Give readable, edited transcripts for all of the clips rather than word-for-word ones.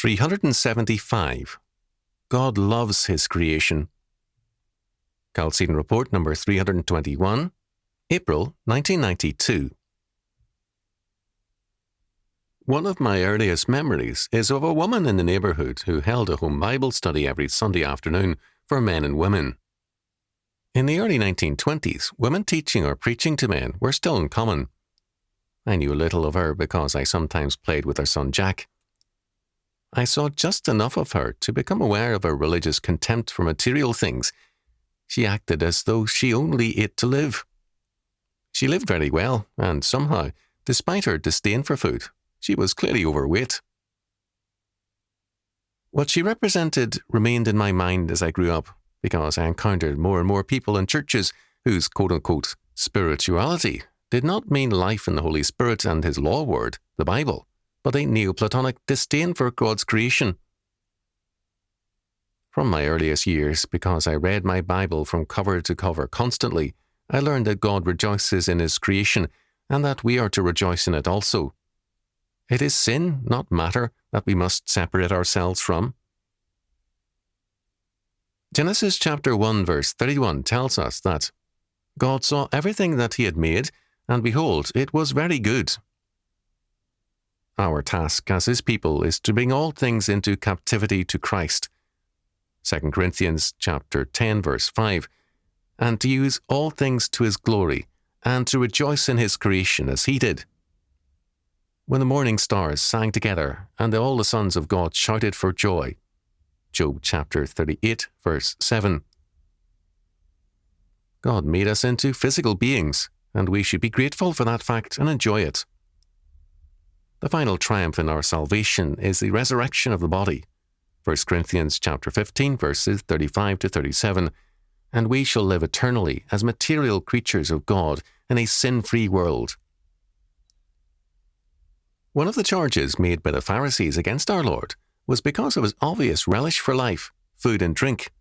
375. God loves His creation. Chalcedon Report number 321, April 1992. One of my earliest memories is of a woman in the neighbourhood who held a home Bible study every Sunday afternoon for men and women. In the early 1920s, women teaching or preaching to men were still uncommon. I knew little of her because I sometimes played with her son Jack. I saw just enough of her to become aware of her religious contempt for material things. She acted as though she only ate to live. She lived very well, and somehow, despite her disdain for food, she was clearly overweight. What she represented remained in my mind as I grew up, because I encountered more and more people in churches whose quote-unquote spirituality did not mean life in the Holy Spirit and His law word, the Bible, but a Neoplatonic disdain for God's creation. From my earliest years, because I read my Bible from cover to cover constantly, I learned that God rejoices in His creation and that we are to rejoice in it also. It is sin, not matter, that we must separate ourselves from. Genesis chapter 1 verse 31 tells us that God saw everything that He had made, and behold, it was very good. Our task as His people is to bring all things into captivity to Christ. 2 Corinthians chapter 10 verse 5, and to use all things to His glory, and to rejoice in His creation as He did. When the morning stars sang together, and all the sons of God shouted for joy. Job chapter 38 verse 7. God made us into physical beings, and we should be grateful for that fact and enjoy it. The final triumph in our salvation is the resurrection of the body. 1 Corinthians chapter 15 verses 35 to 37, and we shall live eternally as material creatures of God in a sin-free world. One of the charges made by the Pharisees against our Lord was because of His obvious relish for life, food and drink.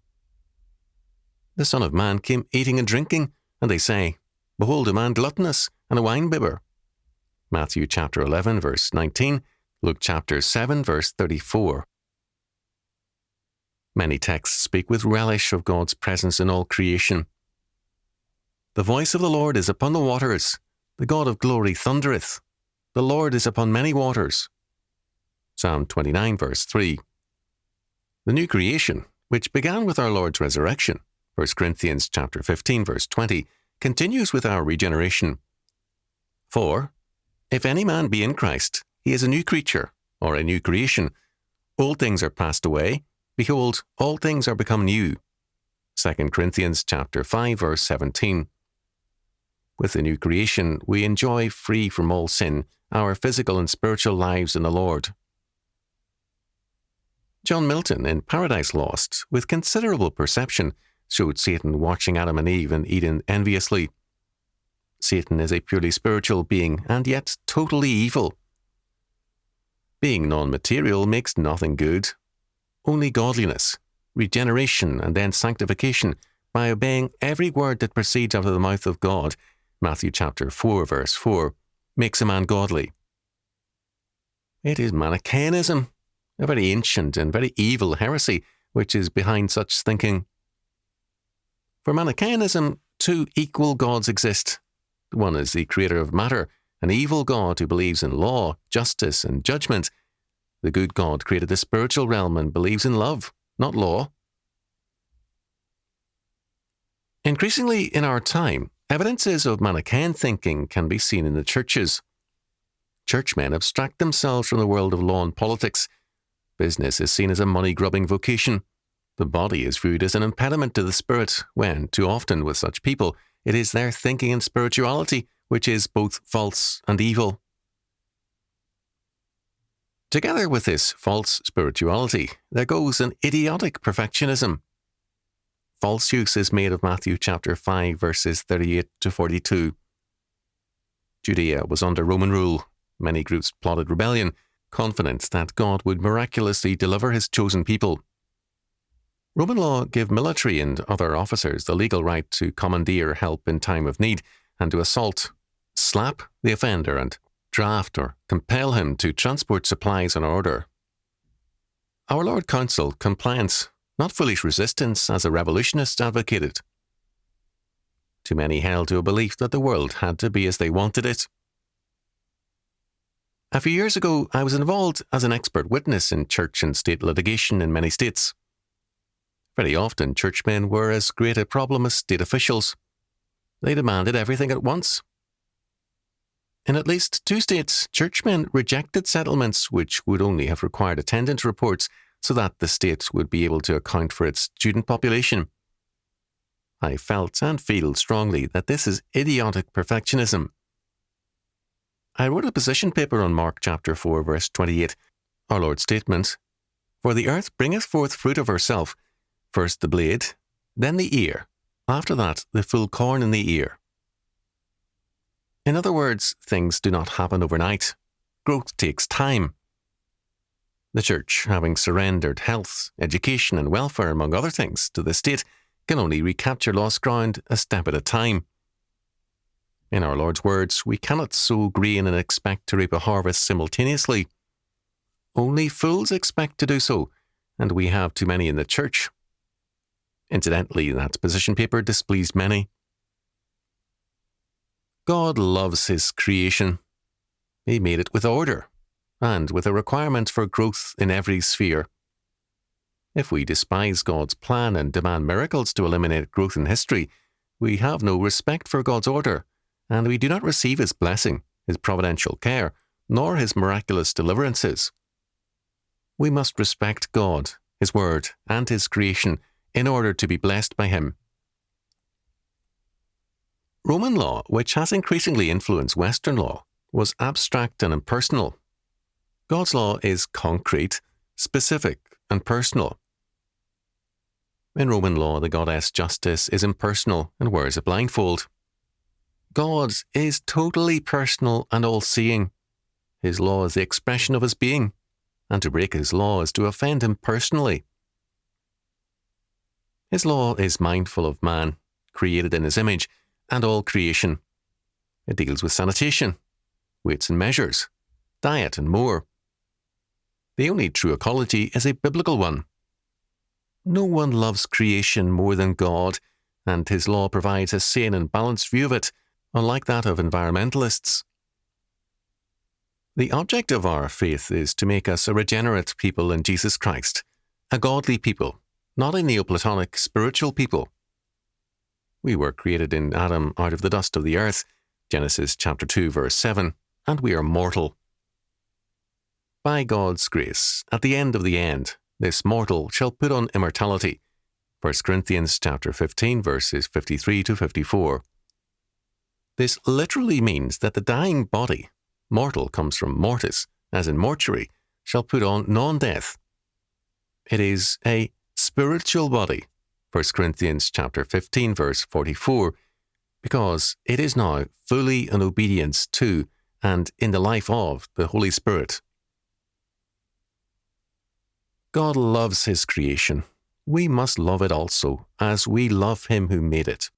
The Son of Man came eating and drinking, and they say, Behold a man gluttonous and a wine-bibber. Matthew chapter 11 verse 19, Luke chapter 7 verse 34. Many texts speak with relish of God's presence in all creation. The voice of the Lord is upon the waters, the God of glory thundereth. The Lord is upon many waters. Psalm 29 verse 3. The new creation, which began with our Lord's resurrection, 1 Corinthians chapter 15 verse 20, continues with our regeneration. For, if any man be in Christ, he is a new creature, or a new creation. Old things are passed away. Behold, all things are become new. 2 Corinthians chapter 5 verse 17. With the new creation, we enjoy, free from all sin, our physical and spiritual lives in the Lord. John Milton, in Paradise Lost, with considerable perception, showed Satan watching Adam and Eve and Eden enviously. Satan is a purely spiritual being, and yet totally evil. Being non-material makes nothing good. Only godliness, regeneration, and then sanctification, by obeying every word that proceeds out of the mouth of God, Matthew chapter 4 verse 4, makes a man godly. It is Manichaeanism, a very ancient and very evil heresy, which is behind such thinking. For Manichaeanism, two equal gods exist. One is the creator of matter, an evil God who believes in law, justice, and judgment. The good God created the spiritual realm and believes in love, not law. Increasingly in our time, evidences of Manichaean thinking can be seen in the churches. Churchmen abstract themselves from the world of law and politics. Business is seen as a money-grubbing vocation. The body is viewed as an impediment to the spirit when, too often with such people, it is their thinking and spirituality which is both false and evil. Together with this false spirituality, there goes an idiotic perfectionism. False use is made of Matthew chapter 5 verses 38 to 42. Judea was under Roman rule. Many groups plotted rebellion, confident that God would miraculously deliver His chosen people. Roman law gave military and other officers the legal right to commandeer help in time of need and to assault, slap the offender and draft or compel him to transport supplies on order. Our Lord counselled compliance, not foolish resistance as a revolutionist advocated. Too many held to a belief that the world had to be as they wanted it. A few years ago, I was involved as an expert witness in church and state litigation in many states. Very often, churchmen were as great a problem as state officials. They demanded everything at once. In at least 2 states, churchmen rejected settlements which would only have required attendance reports so that the state would be able to account for its student population. I felt and feel strongly that this is idiotic perfectionism. I wrote a position paper on Mark chapter 4, verse 28, our Lord's statement, "For the earth bringeth forth fruit of herself, first the blade, then the ear, after that the full corn in the ear." In other words, things do not happen overnight. Growth takes time. The church, having surrendered health, education and welfare, among other things, to the state, can only recapture lost ground a step at a time. In our Lord's words, we cannot sow grain and expect to reap a harvest simultaneously. Only fools expect to do so, and we have too many in the church. Incidentally, that position paper displeased many. God loves His creation. He made it with order, and with a requirement for growth in every sphere. If we despise God's plan and demand miracles to eliminate growth in history, we have no respect for God's order, and we do not receive His blessing, His providential care, nor His miraculous deliverances. We must respect God, His Word, and His creation in order to be blessed by Him. Roman law, which has increasingly influenced Western law, was abstract and impersonal. God's law is concrete, specific, and personal. In Roman law, the goddess Justice is impersonal and wears a blindfold. God is totally personal and all-seeing. His law is the expression of His being, and to break His law is to offend Him personally. His law is mindful of man, created in His image, and all creation. It deals with sanitation, weights and measures, diet, and more. The only true ecology is a biblical one. No one loves creation more than God, and His law provides a sane and balanced view of it, unlike that of environmentalists. The object of our faith is to make us a regenerate people in Jesus Christ, a godly people, not a Neoplatonic spiritual people. We were created in Adam out of the dust of the earth, Genesis chapter 2, verse 7, and we are mortal. By God's grace, at the end of the end, this mortal shall put on immortality, 1 Corinthians chapter 15, verses 53 to 54. This literally means that the dying body, mortal comes from mortis, as in mortuary, shall put on non-death. It is a spiritual body, 1 Corinthians chapter 15, verse 44, because it is now fully in obedience to and in the life of the Holy Spirit. God loves His creation. We must love it also, as we love Him who made it.